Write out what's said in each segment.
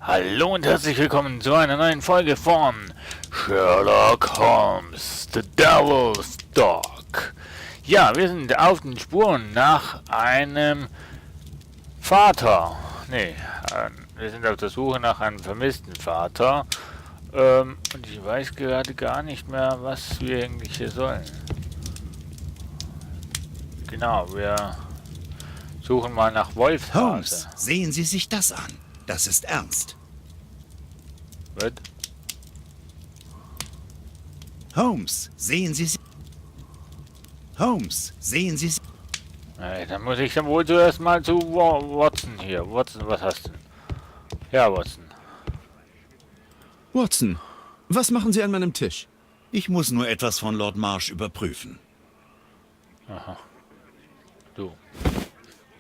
Hallo und herzlich willkommen zu einer neuen Folge von Sherlock Holmes, The Devil's Dog. Ja, wir sind auf den Spuren nach einem Vater. Wir sind auf der Suche nach einem vermissten Vater. Und ich weiß gerade gar nicht mehr, was wir eigentlich hier sollen. Genau, wir suchen mal nach Wolfshase. Holmes, sehen Sie sich das an. Das ist ernst. Was? Holmes, sehen Sie sich... Holmes, sehen Sie sich... Dann muss ich dann wohl zuerst mal zu Watson hier. Watson, was hast du denn? Ja, Watson. Watson, was machen Sie an meinem Tisch? Ich muss nur etwas von Lord Marsh überprüfen. Aha. Du.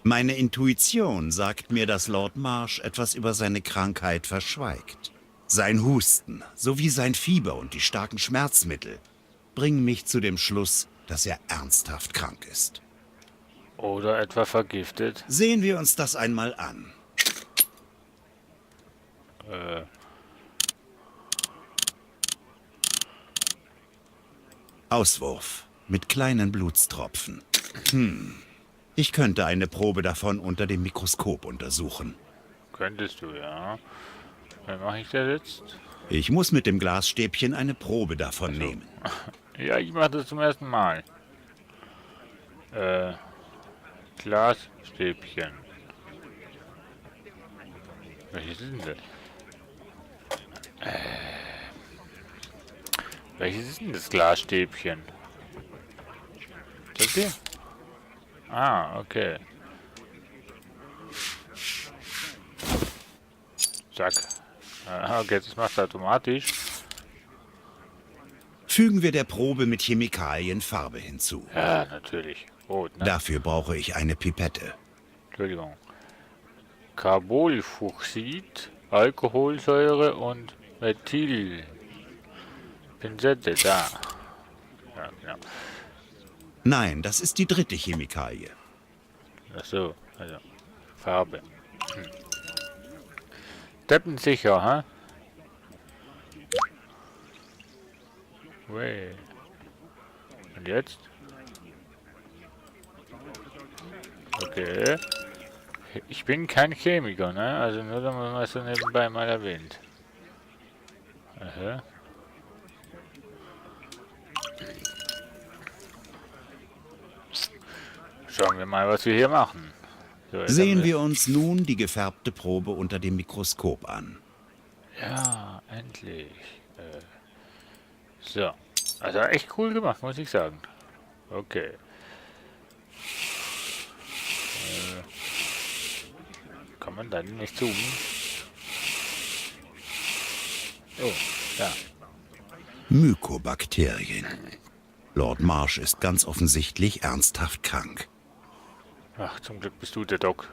Meine Intuition sagt mir, dass Lord Marsh etwas über seine Krankheit verschweigt. Sein Husten sowie sein Fieber und die starken Schmerzmittel bringen mich zu dem Schluss, dass er ernsthaft krank ist. Oder etwa vergiftet. Sehen wir uns das einmal an. Auswurf mit kleinen Blutstropfen. Ich könnte eine Probe davon unter dem Mikroskop untersuchen. Könntest du, ja. Wie mache ich das jetzt? Ich muss mit dem Glasstäbchen eine Probe davon nehmen. Ja, ich mache das zum ersten Mal. Glasstäbchen. Welches ist denn das? Welches ist denn das Glasstäbchen? Das hier? Ah, okay. Zack. Okay, das macht automatisch. Fügen wir der Probe mit Chemikalien Farbe hinzu. Ja, natürlich. Rot, ne? Dafür brauche ich eine Pipette. Entschuldigung. Carbolfuchsid, Alkoholsäure und Methyl. Pinzette, da. Ja, genau. Nein, das ist die dritte Chemikalie. Ach so, also Farbe. Deppensicher, ha? Way. Und jetzt? Okay. Ich bin kein Chemiker, ne? Also nur, dass man es so nebenbei mal erwähnt. Aha. Schauen wir mal, was wir hier machen. So, jetzt Sehen haben wir uns nun die gefärbte Probe unter dem Mikroskop an. Ja, endlich. So. Also echt cool gemacht, muss ich sagen. Okay. Kann man da nicht zoomen? Oh, ja. Mykobakterien. Lord Marsh ist ganz offensichtlich ernsthaft krank. Ach, zum Glück bist du der Doktor.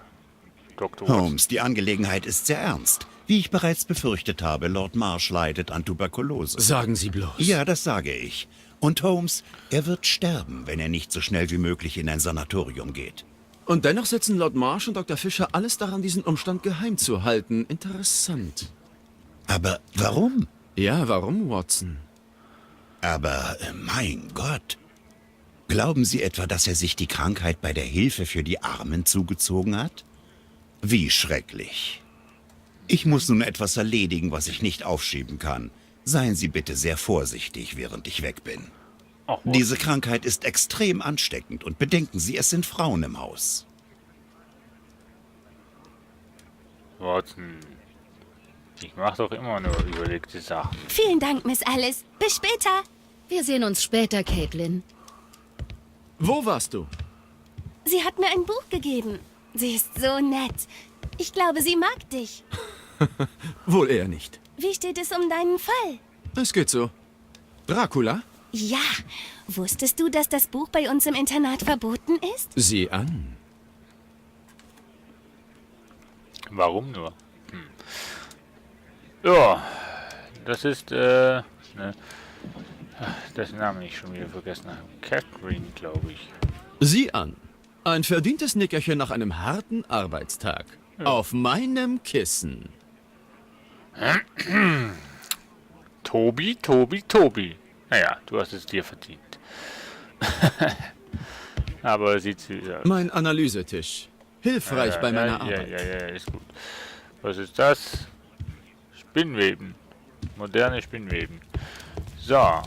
Holmes, die Angelegenheit ist sehr ernst. Wie ich bereits befürchtet habe, Lord Marsh leidet an Tuberkulose. Sagen Sie bloß. Ja, das sage ich. Und Holmes, er wird sterben, wenn er nicht so schnell wie möglich in ein Sanatorium geht. Und dennoch setzen Lord Marsh und Dr. Fisher alles daran, diesen Umstand geheim zu halten. Interessant. Aber warum? Ja, warum, Watson? Aber, mein Gott. Glauben Sie etwa, dass er sich die Krankheit bei der Hilfe für die Armen zugezogen hat? Wie schrecklich. Ich muss nun etwas erledigen, was ich nicht aufschieben kann. Seien Sie bitte sehr vorsichtig, während ich weg bin. Ach, Diese Krankheit ist extrem ansteckend und bedenken Sie, es sind Frauen im Haus. Watson. Ich mach doch immer nur überlegte Sachen. Vielen Dank, Miss Alice. Bis später. Wir sehen uns später, Caitlin. Wo warst du? Sie hat mir ein Buch gegeben. Sie ist so nett. Ich glaube, sie mag dich. Wohl eher nicht. Wie steht es um deinen Fall? Es geht so. Dracula? Ja. Wusstest du, dass das Buch bei uns im Internat verboten ist? Sieh an. Warum nur? Ja, das ist, ne, dessen Namen ich schon wieder vergessen habe. Catherine, glaube ich. Sieh an. Ein verdientes Nickerchen nach einem harten Arbeitstag. Auf meinem Kissen. Tobi, Tobi, Tobi. Naja, du hast es dir verdient. Aber sieht süß aus. Mein Analysetisch. Hilfreich bei meiner Arbeit. Ja, ist gut. Was ist das? Spinnweben. Moderne Spinnweben. So.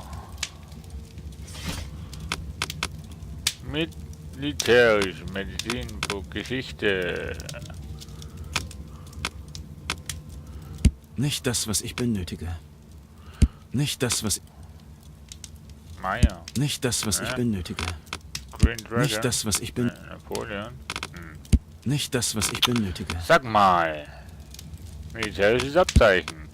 Militärisch, Medizin, Geschichte. Nicht das, was ich benötige. Nicht das, was... Maya. Nicht das, was ich benötige. Green Dragon. Nicht das, was ich bin... Napoleon. Nicht das, was ich benötige. Sag mal. Militärisches Abzeichen.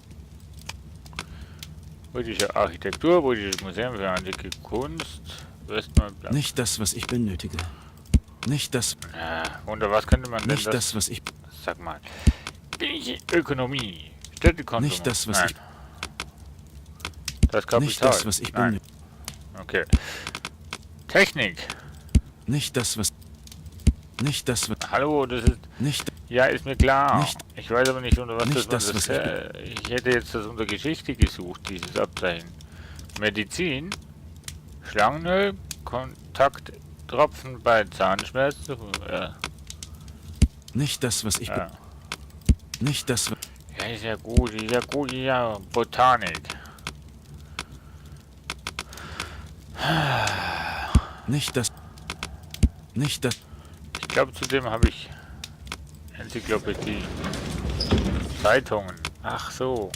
Britische Architektur, britisches Museum für antike Kunst. Westmann. Nicht das, was ich benötige. Nicht das... Unter was könnte man denn Nicht das, was ich... Sag mal. Ökonomie. Städtekonsum. Nicht das, was Nein. ich... Das Kapital. Nicht das, was ich Nein. benötige. Okay. Technik. Nicht das, was... Nicht das, was... Hallo, das ist... Nicht... Ja, ist mir klar. Nicht- Ich weiß aber nicht, unter was nicht das, das, was ich hätte jetzt das unter Geschichte gesucht, dieses Abzeichen. Medizin. Schlangenöl. Kontakttropfen bei Zahnschmerzen. Nicht das, was ich... Ja. Nicht das, was... Ja, ist ja gut, ja. Botanik. Nicht das... Nicht das... Ich glaube, zudem habe ich Enzyklopädie. Zeitungen. Ach so.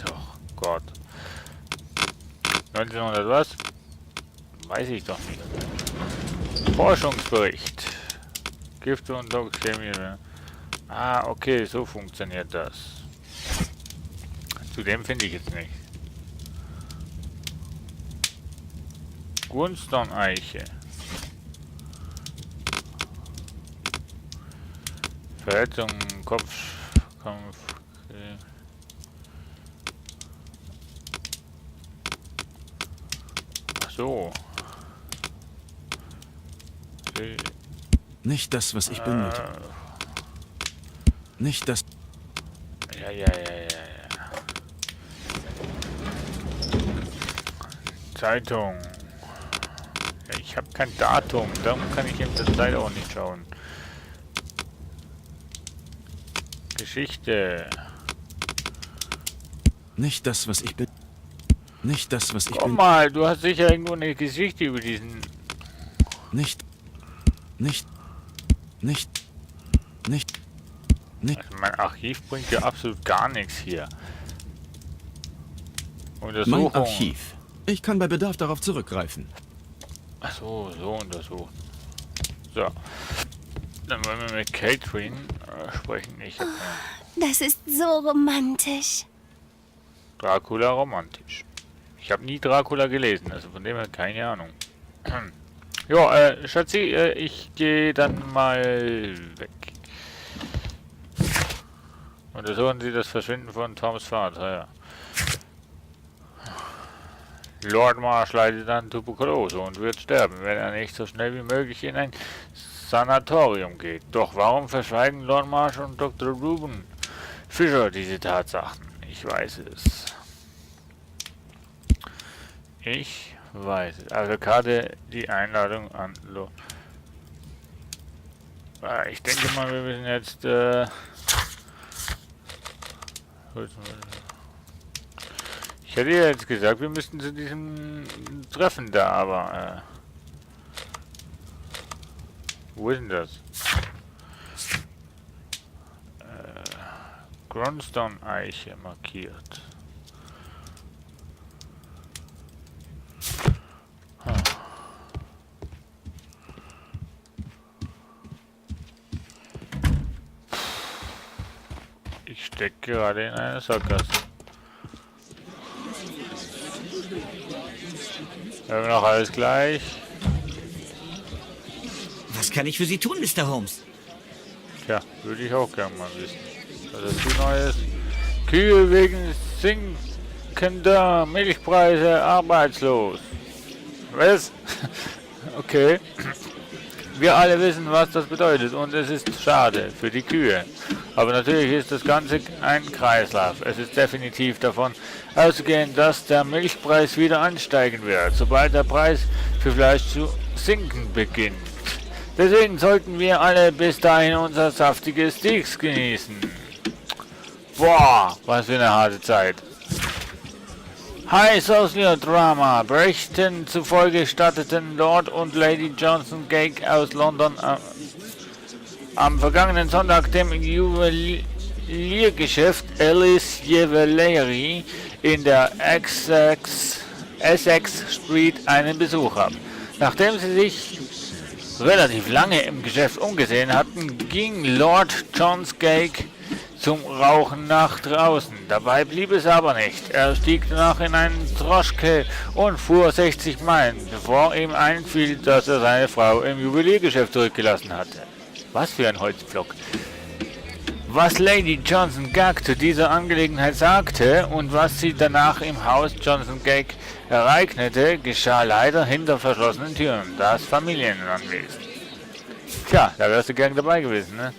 Doch, Gott. 1900 was? Weiß ich doch nicht. Forschungsbericht. Gifte und Chemie. Ah, okay, so funktioniert das. Zudem finde ich jetzt nicht. Gunstone-Eiche. Verletzungen, Kopfkampf. Okay. Ach so. Nicht das, was ich benötige. Nicht das... Ja. Zeitung. Ja, ich habe kein Datum, darum kann ich in der Zeit auch nicht schauen. Geschichte. Nicht das, was ich bin... Nicht das, was ich Komm bin... mal, du hast sicher irgendwo eine Geschichte über diesen... Nicht... Nicht... Nicht... Nicht... Also mein Archiv bringt ja absolut gar nichts hier. Mein Untersuchung. Archiv. Ich kann bei Bedarf darauf zurückgreifen. Ach so, so untersucht. So. Dann wollen wir mit Catherine sprechen. Ich habe Das ist so romantisch. Dracula romantisch. Ich habe nie Dracula gelesen, also von dem her keine Ahnung. Ja, Schatzi, ich gehe dann mal weg. Untersuchen Sie das Verschwinden von Toms Vater, ja. Lord Marsh leidet an Tuberkulose und wird sterben, wenn er nicht so schnell wie möglich in ein Sanatorium geht. Doch warum verschweigen Lord Marsh und Dr. Ruben Fischer diese Tatsachen? Ich weiß es. Ich weiß es. Also gerade die Einladung an Lord. Ich denke mal, wir müssen jetzt ich hätte ja jetzt gesagt, wir müssten zu diesem Treffen da, aber wo ist denn das? Grunstone-Eiche markiert. Ich stecke gerade in einer Sackgasse. Wir haben noch alles gleich. Was kann ich für Sie tun, Mr. Holmes? Tja, würde ich auch gerne mal wissen. Was ist die Neues? Kühe wegen sinkender Milchpreise arbeitslos. Was? Okay. Wir alle wissen, was das bedeutet und es ist schade für die Kühe. Aber natürlich ist das Ganze ein Kreislauf. Es ist definitiv davon auszugehen, dass der Milchpreis wieder ansteigen wird, sobald der Preis für Fleisch zu sinken beginnt. Deswegen sollten wir alle bis dahin unser saftiges Steaks genießen. Boah, was für eine harte Zeit. High Social Drama. Berichten zufolge statteten Lord und Lady Johnson Gage aus London am vergangenen Sonntag dem Juweliergeschäft Ellis Jewellery in der Essex Street einen Besuch ab. Nachdem sie sich relativ lange im Geschäft umgesehen hatten, ging Lord John Gage zum Rauchen nach draußen. Dabei blieb es aber nicht. Er stieg danach in einen Droschke und fuhr 60 Meilen, bevor ihm einfiel, dass er seine Frau im Juweliergeschäft zurückgelassen hatte. Was für ein Holzpflock. Was Lady Johnson Gage zu dieser Angelegenheit sagte und was sie danach im Haus Johnson Gage ereignete, geschah leider hinter verschlossenen Türen. Das Familienanwesen. Tja, da wärst du gern dabei gewesen, ne?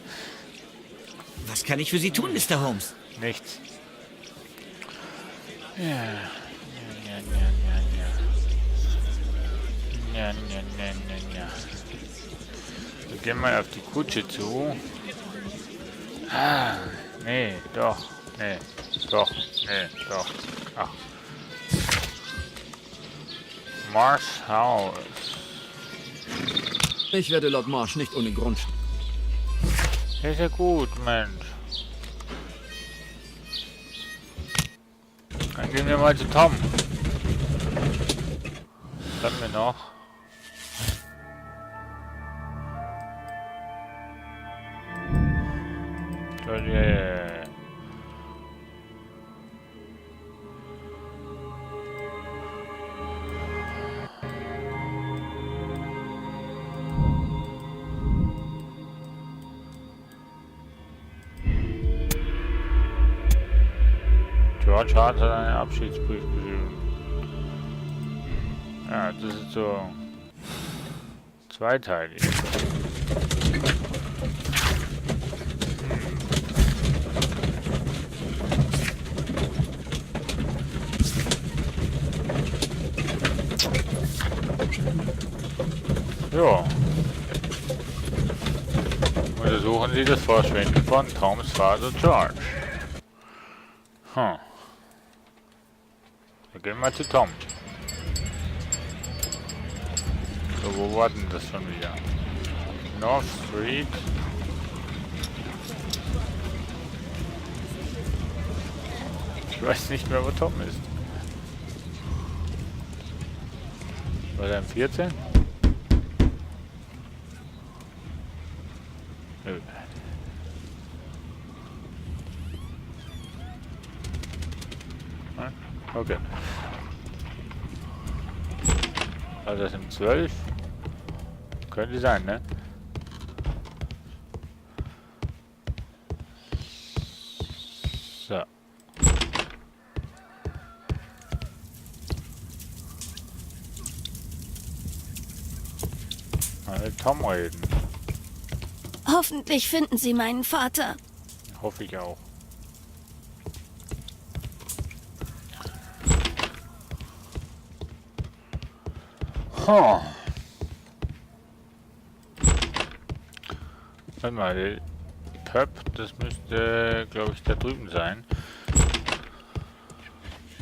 Was kann ich für Sie tun, Mr. Holmes? Nichts. Ja. Wir gehen mal auf die Kutsche zu. Ah, nee, doch. Nee, doch. Nee, doch. Ach. Mars House. Ich werde Lord Marsh nicht ohne Grund. Ist ja gut, Mensch. Dann gehen wir mal zu Tom. Was haben wir noch? Yeah. George Hart hat einen Abschiedsbrief geschrieben. Ja, das ist so zweiteilig. Ja. Untersuchen Sie das Verschwinden von Toms Vater George. Wir gehen mal zu Tom. So, wo war denn das schon wieder? North Street. Ich weiß nicht mehr, wo Tom ist. War der im 14? Nö. Okay. Also das im 12. Könnte sein, ne? So. Mal mit Tom reden. Hoffentlich finden Sie meinen Vater. Hoffe ich auch. Warte mal, Pub, das müsste, glaube ich, da drüben sein.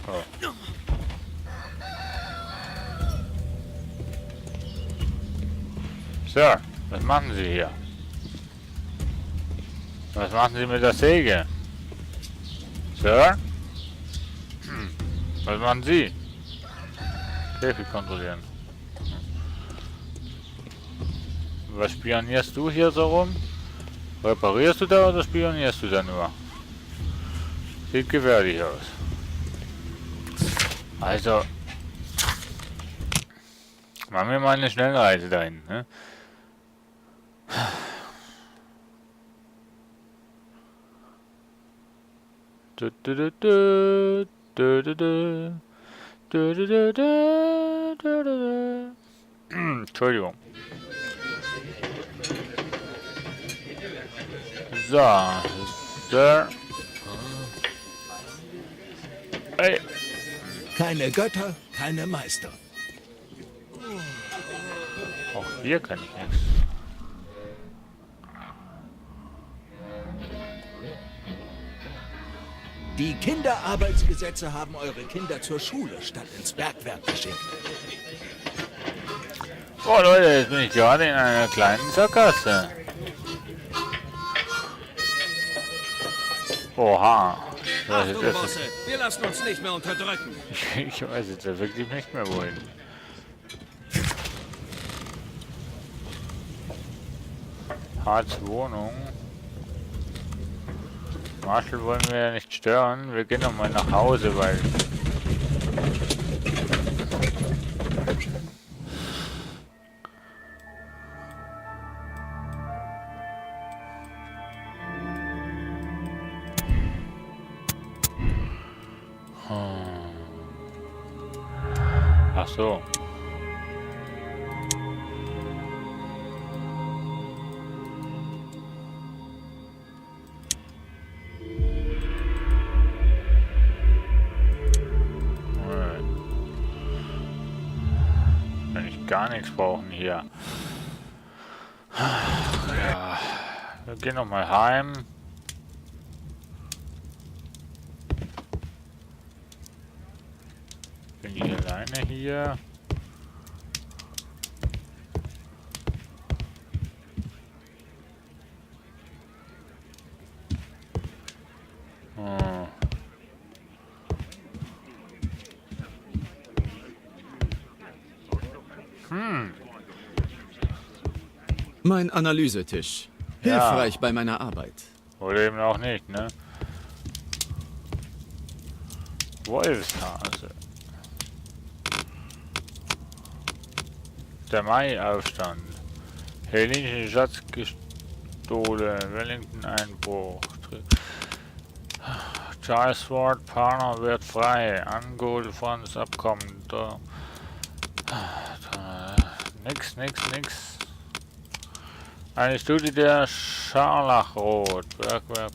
Oh. Sir, was machen Sie hier? Was machen Sie mit der Säge? Sir? Was machen Sie? Käfig kontrollieren. Was spionierst du hier so rum? Reparierst du da oder spionierst du da nur? Sieht gefährlich aus. Also, machen wir mal eine Schnellreise dahin, ne? Entschuldigung. So, Sir. Hey. Keine Götter, keine Meister. Auch hier kann ich nichts. Die Kinderarbeitsgesetze haben eure Kinder zur Schule statt ins Bergwerk geschickt. Oh Leute, jetzt bin ich gerade in einer kleinen Sackgasse. Oha. Achtung, Bosse, wir lassen uns nicht mehr unterdrücken. Ich weiß jetzt ja wirklich nicht mehr wohin. Harts Wohnung. Marshall wollen wir ja nicht stören. Wir gehen noch mal nach Hause, weil... Ach so. Wenn ich gar nichts brauchen hier. Ja. Wir gehen noch mal heim. Bin ich alleine hier? Mein Analysetisch. Hilfreich bei meiner Arbeit. Oder eben auch nicht, ne? Wolfshase. Der Mai-Aufstand. Hellenische Schatz gestohlen. Wellington-Einbruch. Charles Ward Partner wird frei. Angol-Franz Abkommen. Nix. Eine Studie der Scharlachrot. Bergwerk,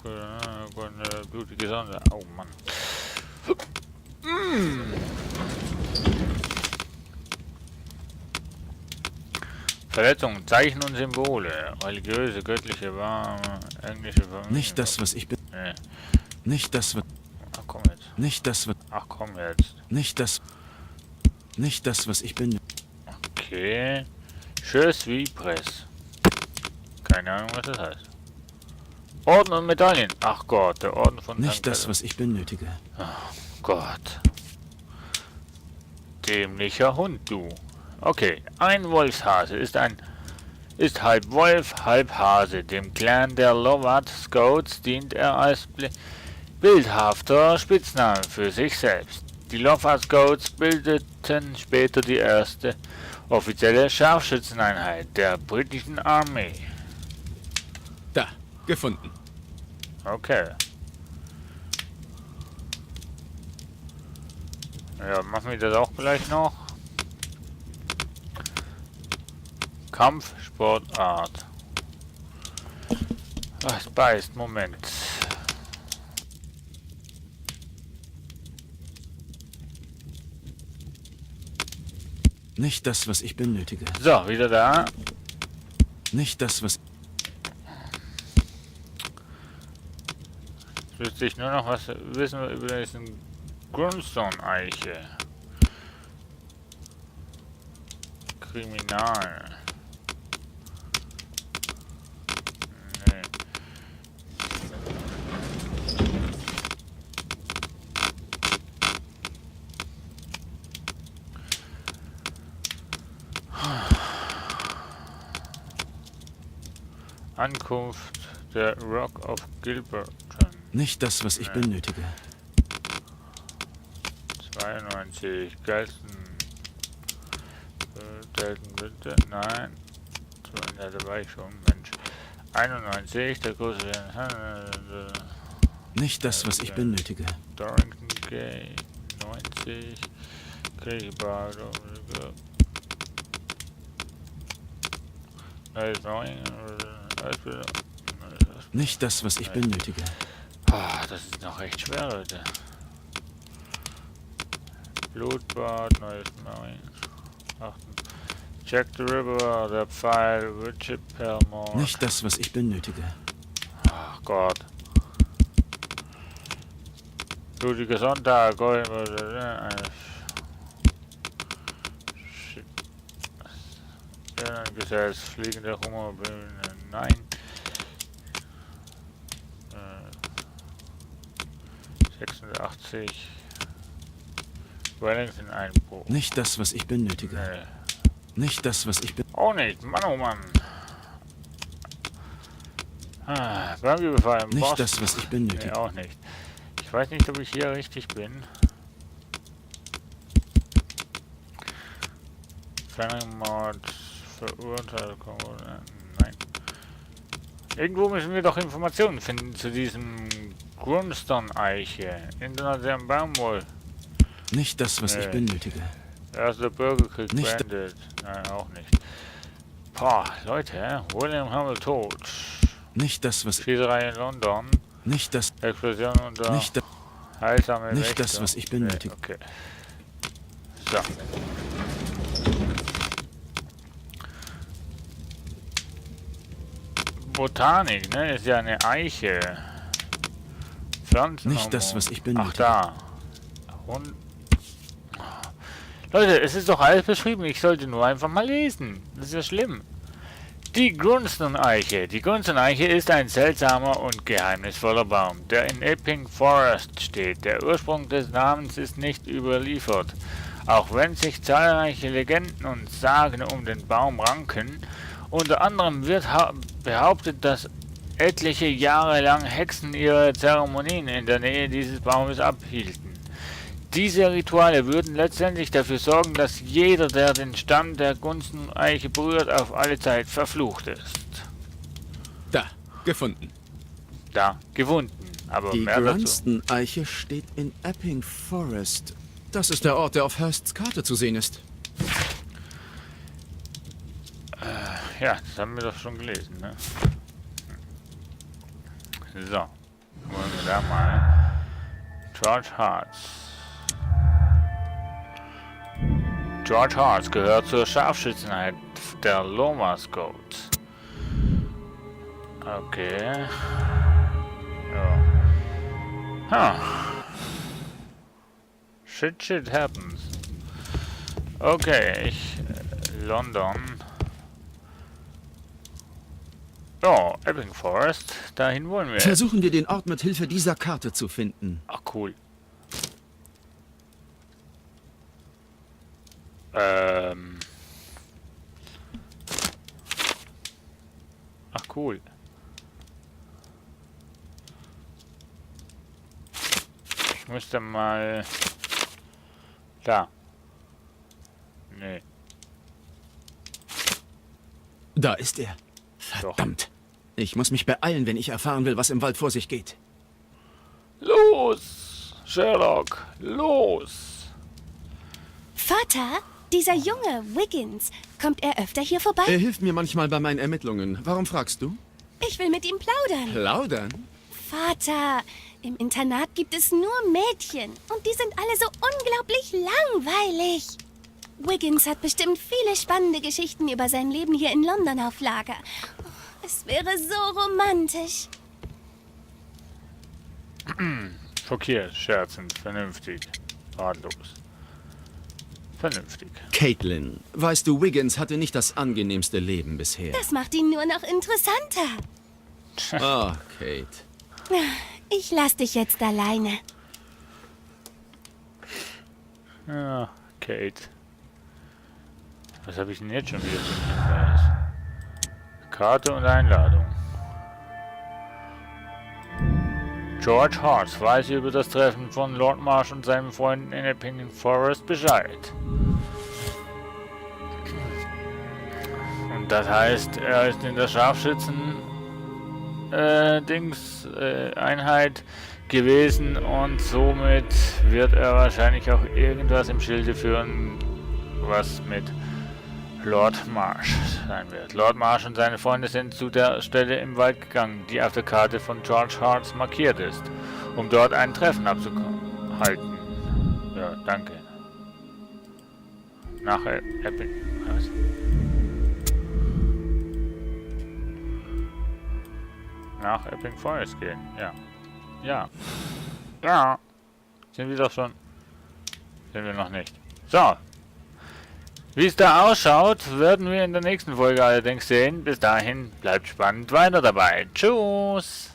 blutige Sonde. Oh Mann. Verletzungen, Zeichen und Symbole. Religiöse, göttliche, warme, englische Familie. Nicht das, was ich bin. Nee. Nicht das, was. Ach komm jetzt. Nicht das, was. Ach komm jetzt. Nicht das. Nicht das, was ich bin. Okay. Je suis presse. Keine Ahnung, was das heißt. Orden und Medaillen. Ach Gott, der Orden von Nicht das, was ich benötige. Gott. Dämlicher Hund, du. Okay, ein Wolfshase ist halb Wolf, halb Hase. Dem Clan der Lovat Scouts dient er als bildhafter Spitzname für sich selbst. Die Lovat Scouts bildeten später die erste offizielle Scharfschützeneinheit der britischen Armee. Da, gefunden. Okay. Ja, machen wir das auch gleich noch. Kampfsportart. Was beißt? Moment. Nicht das, was ich benötige. So, wieder da. Nicht das, was. Jetzt müsste ich nur noch was wissen über diesen Grundstone-Eiche. Kriminal. Nee. Ankunft der Rock of Gilberton. Nicht das, was ich benötige. 92. Geilsten. Bitte. Nein. Ja, da war ich schon. Mensch. 91. Der große. Nicht das, was ich benötige. Dorrington Gay. 90. Kirchebar. Nicht das, was ich benötige. Das ist noch recht schwer, Leute. Blutbad, neues Marine. Achten. Check the river, der Pfeil, Richard Pelmore. Nicht das, was ich benötige. Ach Gott. Blutiger Sonntag, Gesetz, fliegende Hunger, nein. 86. Wellington Einbruch. Nicht das, was ich benötige. Nee. Nicht das, was ich benötige. Auch nicht, Mann, oh Mann. Banküberfall im Nicht Boston. das, was ich benötige. Nee, auch nicht. Ich weiß nicht, ob ich hier richtig bin. Fernmord, verurteilt, nein. Irgendwo müssen wir doch Informationen finden zu diesem Grunstone-Eiche. Internationalen Baumwoll. Nicht das, was ich benötige. Erster Bürgerkrieg Nicht beendet. Nein, auch nicht. Boah, Leute, William Hamill tot. Nicht das, was Schießerei in London. Nicht das. Explosion unter Nicht das. heilsame Nicht Wächter. das, was ich benötige. Nee, okay. So. Botanik, ne, ist ja eine Eiche. Pflanzen. Nicht das, was ich benötige. Ach, da. Und Leute, es ist doch alles beschrieben. Ich sollte nur einfach mal lesen. Das ist ja schlimm. Die Grunstone-Eiche. Die Grunstone-Eiche ist ein seltsamer und geheimnisvoller Baum, der in Epping Forest steht. Der Ursprung des Namens ist nicht überliefert. Auch wenn sich zahlreiche Legenden und Sagen um den Baum ranken, unter anderem wird behauptet, dass etliche Jahre lang Hexen ihre Zeremonien in der Nähe dieses Baumes abhielten. Diese Rituale würden letztendlich dafür sorgen, dass jeder, der den Stamm der Grunstone-Eiche berührt, auf alle Zeit verflucht ist. Da, gefunden. Da, gefunden. Aber Die mehr dazu. Grunstone-Eiche steht in Epping Forest. Das ist der Ort, der auf Hursts Karte zu sehen ist. Ja, das haben wir doch schon gelesen, ne? So. Wollen wir da mal. George Hartz. George Hartz gehört zur Scharfschützenheit der Lomas Scouts. Okay. Ja. Shit happens. Okay, London. Oh, Epping Forest. Dahin wollen wir. Versuchen wir den Ort mit Hilfe dieser Karte zu finden. Ach, cool. Ach, cool. Ich müsste mal... Da. Nee. Da ist er. Verdammt. Ich muss mich beeilen, wenn ich erfahren will, was im Wald vor sich geht. Los! Sherlock, los! Vater, dieser Junge, Wiggins, kommt er öfter hier vorbei? Er hilft mir manchmal bei meinen Ermittlungen. Warum fragst du? Ich will mit ihm plaudern. Plaudern? Vater, im Internat gibt es nur Mädchen und die sind alle so unglaublich langweilig. Wiggins hat bestimmt viele spannende Geschichten über sein Leben hier in London auf Lager. Es wäre so romantisch. Schockiert, scherzend, vernünftig, ratlos. Vernünftig. Caitlin, weißt du, Wiggins hatte nicht das angenehmste Leben bisher. Das macht ihn nur noch interessanter. Oh, Kate. Ich lass dich jetzt alleine. Ja, Kate. Was habe ich denn jetzt schon wieder für einen Hinweis? Karte und Einladung. George Hartz weiß über das Treffen von Lord Marsh und seinen Freunden in Epping Forest Bescheid. Und das heißt, er ist in der Einheit gewesen und somit wird er wahrscheinlich auch irgendwas im Schilde führen, was mit Lord Marsh sein wird. Lord Marsh und seine Freunde sind zu der Stelle im Wald gegangen, die auf der Karte von George Hartz markiert ist, um dort ein Treffen abzuhalten. Ja, danke. Nach Epping. Was? Nach Epping Forest gehen. Ja. Ja. Ja. Sind wir doch schon. Sind wir noch nicht. So. Wie es da ausschaut, werden wir in der nächsten Folge allerdings sehen. Bis dahin bleibt spannend weiter dabei. Tschüss.